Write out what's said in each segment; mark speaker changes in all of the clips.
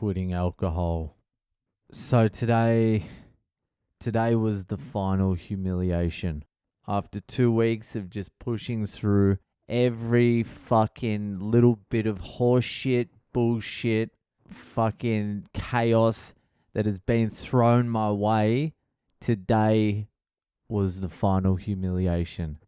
Speaker 1: quitting alcohol. So today was the final humiliation. After 2 weeks of just pushing through every fucking little bit of horseshit, bullshit, fucking chaos that has been thrown my way, today was the final humiliation.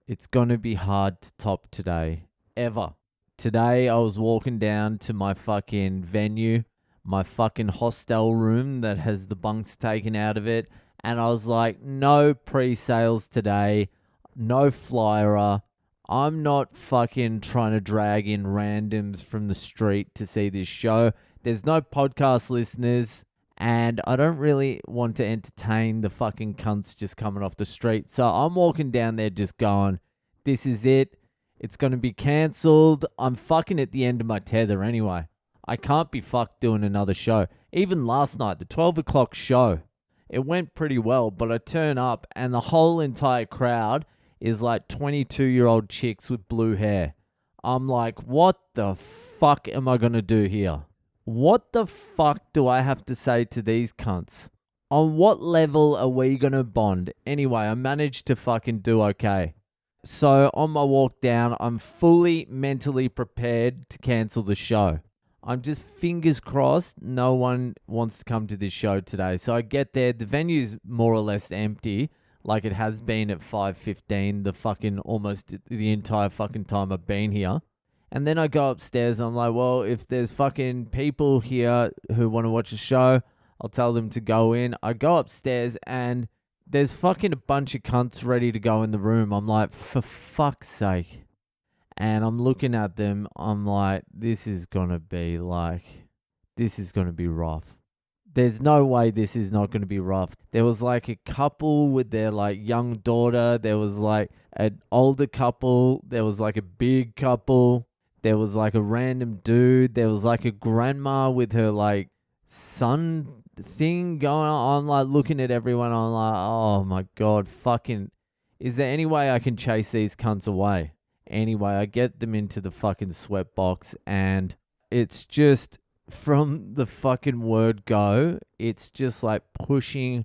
Speaker 1: It's going to be hard to top today, ever. Today I was walking down to my fucking venue, my fucking hostel room that has the bunks taken out of it, and I was like, no pre-sales today, no flyer. I'm not fucking trying to drag in randoms from the street to see this show. There's no podcast listeners, and I don't really want to entertain the fucking cunts just coming off the street. So I'm walking down there just going, this is it. It's going to be cancelled. I'm fucking at the end of my tether anyway. I can't be fucked doing another show. Even last night, the 12 o'clock show, it went pretty well, but I turn up and the whole entire crowd is like 22-year-old chicks with blue hair. I'm like, what the fuck am I going to do here? What the fuck do I have to say to these cunts? On what level are we going to bond? Anyway, I managed to fucking do okay. So on my walk down, I'm fully mentally prepared to cancel the show. I'm just fingers crossed no one wants to come to this show today. So I get there, the venue's more or less empty, like it has been at 5:15, the fucking almost the entire fucking time I've been here. And then I go upstairs and I'm like, well, if there's fucking people here who want to watch a show, I'll tell them to go in. I go upstairs and there's fucking a bunch of cunts ready to go in the room. I'm like, for fuck's sake. And I'm looking at them. I'm like, this is going to be rough. There's no way this is not going to be rough. There was like a couple with their like young daughter. There was like an older couple. There was like a big couple. There was like a random dude. There was like a grandma with her like son thing going on. I'm like looking at everyone. I'm like, oh my God, fucking, is there any way I can chase these cunts away? Anyway, I get them into the fucking sweatbox and it's just, from the fucking word go, it's just like pushing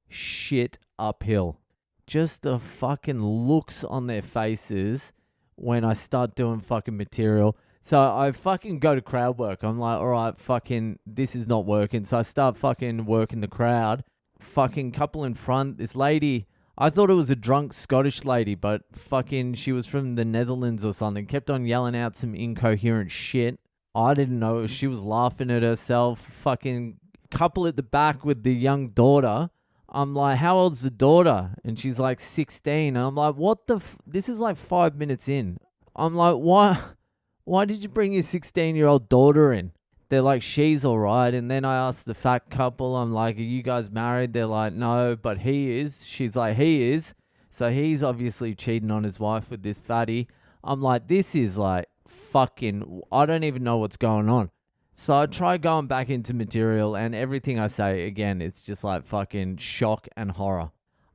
Speaker 1: shit uphill. Just the fucking looks on their faces when I start doing fucking material. So I fucking go to crowd work. I'm like, all right, fucking, this is not working. So I start fucking working the crowd. Fucking couple in front. This lady, I thought it was a drunk Scottish lady, but fucking she was from the Netherlands or something. Kept on yelling out some incoherent shit. I didn't know. She was laughing at herself. Fucking couple at the back with the young daughter. I'm like, how old's the daughter? And she's like 16. And I'm like, what the this is like 5 minutes in. I'm like, why did you bring your 16-year-old daughter in? They're like, she's all right. And then I asked the fat couple, I'm like, are you guys married? They're like, no, but he is. She's like, he is. So he's obviously cheating on his wife with this fatty. I'm like, this is like fucking, I don't even know what's going on. So I try going back into material and everything I say, again, it's just like fucking shock and horror.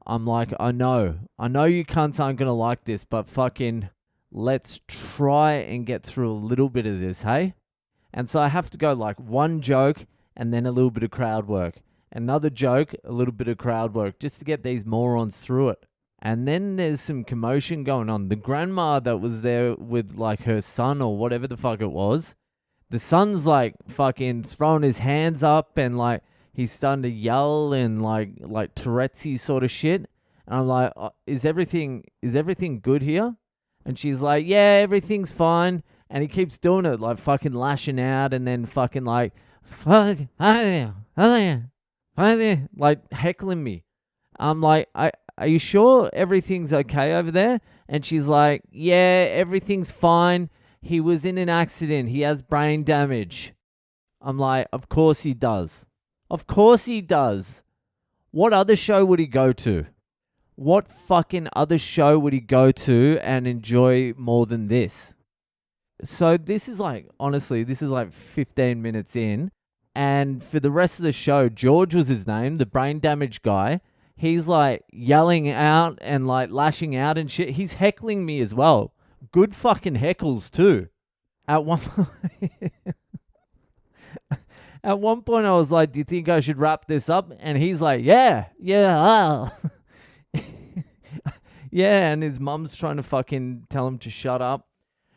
Speaker 1: I'm like, I know you cunts aren't going to like this, but fucking let's try and get through a little bit of this, hey? And so I have to go like one joke and then a little bit of crowd work. Another joke, a little bit of crowd work, just to get these morons through it. And then there's some commotion going on. The grandma that was there with like her son or whatever the fuck it was, the son's like fucking throwing his hands up and like he's starting to yell and like Tourette's sort of shit. And I'm like, is everything good here? And she's like, yeah, everything's fine. And he keeps doing it, like fucking lashing out and then fucking like heckling me. I'm like, are you sure everything's okay over there? And she's like, yeah, everything's fine. He was in an accident. He has brain damage. I'm like, of course he does. Of course he does. What other show would he go to? What fucking other show would he go to and enjoy more than this? So this is like, honestly, this is like 15 minutes in. And for the rest of the show, George was his name, the brain damaged guy. He's like yelling out and like lashing out and shit. He's heckling me as well. Good fucking heckles too. At At one point, I was like, do you think I should wrap this up? And he's like, yeah. Yeah, and his mum's trying to fucking tell him to shut up.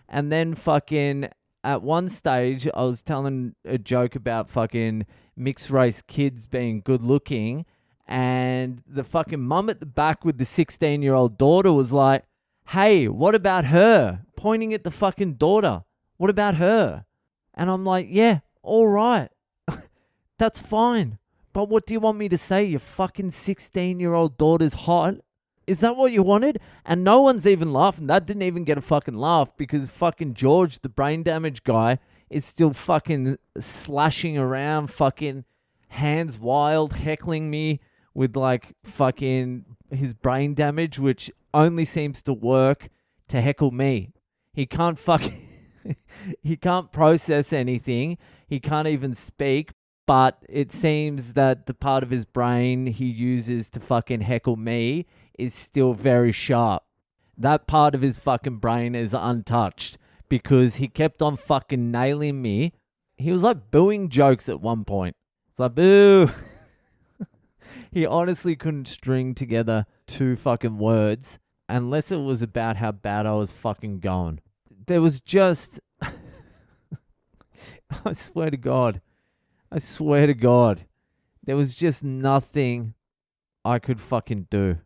Speaker 1: And then fucking at one stage, I was telling a joke about fucking mixed race kids being good looking. And the fucking mum at the back with the 16-year-old daughter was like, hey, what about her? Pointing at the fucking daughter. What about her? And I'm like, yeah, all right. That's fine. But what do you want me to say? Your fucking 16-year-old daughter's hot? Is that what you wanted? And no one's even laughing. That didn't even get a fucking laugh because fucking George, the brain damage guy, is still fucking slashing around, fucking hands wild, heckling me with like fucking his brain damage, which only seems to work to heckle me. He can't fucking, he can't process anything. He can't even speak. But it seems that the part of his brain he uses to fucking heckle me is still very sharp. That part of his fucking brain is untouched because he kept on fucking nailing me. He was like booing jokes at one point. It's like, boo. He honestly couldn't string together two fucking words unless it was about how bad I was fucking going. There was just... I swear to God. There was just nothing I could fucking do.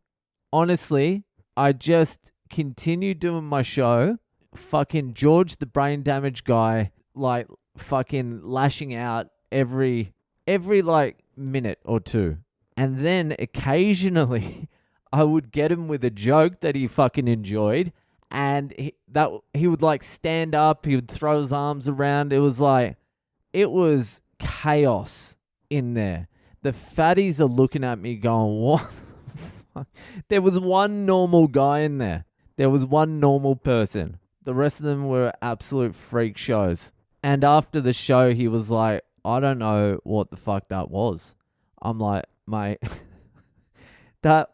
Speaker 1: Honestly, I just continued doing my show. Fucking George, the brain damage guy, like fucking lashing out every like minute or two. And then occasionally I would get him with a joke that he fucking enjoyed. And he would like stand up. He would throw his arms around. It was chaos in there. The fatties are looking at me going, what the fuck? There was one normal guy in there. There was one normal person. The rest of them were absolute freak shows. And after the show, he was like, I don't know what the fuck that was. I'm like, mate,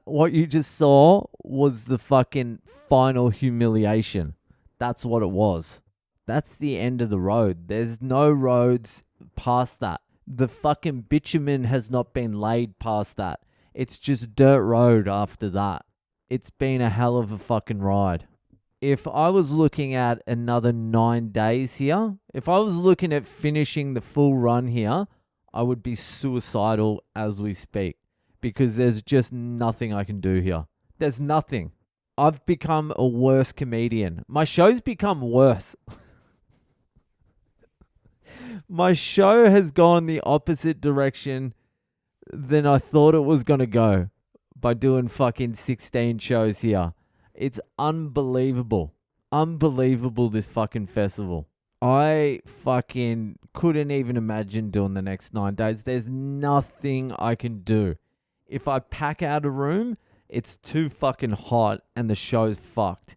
Speaker 1: what you just saw was the fucking final humiliation. That's what it was. That's the end of the road. There's no roads past that. The fucking bitumen has not been laid past that. It's just dirt road after that. It's been a hell of a fucking ride. If I was looking at another 9 days here, if I was looking at finishing the full run here, I would be suicidal as we speak because there's just nothing I can do here. There's nothing. I've become a worse comedian. My show's become worse. My show has gone the opposite direction than I thought it was going to go by doing fucking 16 shows here. It's unbelievable. Unbelievable, this fucking festival. I fucking couldn't even imagine doing the next 9 days. There's nothing I can do. If I pack out a room, it's too fucking hot and the show's fucked.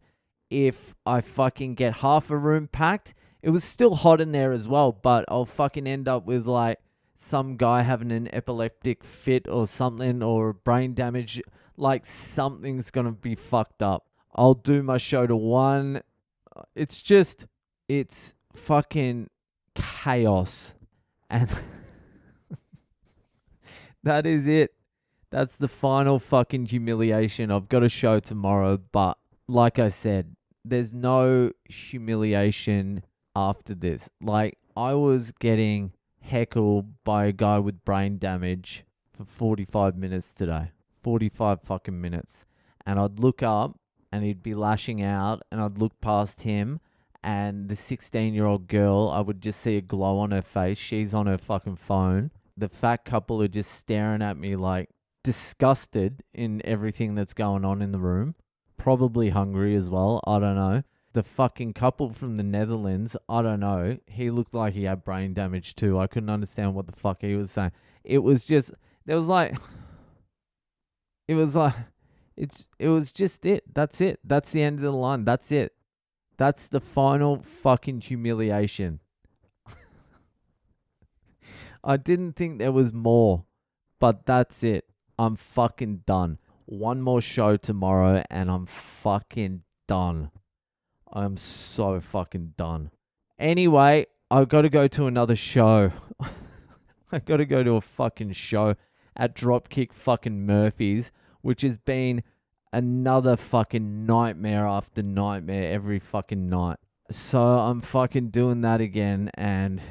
Speaker 1: If I fucking get half a room packed, it was still hot in there as well, but I'll fucking end up with like some guy having an epileptic fit or something or brain damage. Like something's gonna be fucked up. I'll do my show to one. It's fucking chaos. And that is it. That's the final fucking humiliation. I've got a show tomorrow, but like I said, there's no humiliation after this. Like, I was getting heckled by a guy with brain damage for 45 minutes today. 45 fucking minutes. And I'd look up and he'd be lashing out and I'd look past him and the 16-year-old girl, I would just see a glow on her face. She's on her fucking phone. The fat couple are just staring at me like disgusted in everything that's going on in the room. Probably hungry as well. I don't know. The fucking couple from the Netherlands, I don't know. He looked like he had brain damage too. I couldn't understand what the fuck he was saying. It was just it. That's it. That's the end of the line. That's it. That's the final fucking humiliation. I didn't think there was more, but that's it. I'm fucking done. One more show tomorrow and I'm fucking done. I'm so fucking done. Anyway, I've got to go to another show. I got to go to a fucking show at Dropkick fucking Murphy's, which has been another fucking nightmare after nightmare every fucking night. So I'm fucking doing that again, and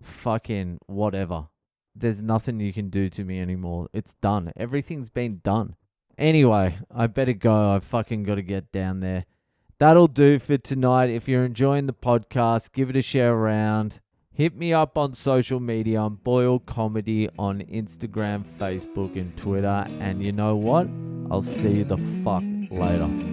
Speaker 1: fucking whatever. There's nothing you can do to me anymore. It's done. Everything's been done. Anyway, I better go. I fucking got to get down there. That'll do for tonight. If you're enjoying the podcast, give it a share around. Hit me up on social media. I'm Boyle Comedy on Instagram, Facebook, and Twitter. And you know what? I'll see you the fuck later.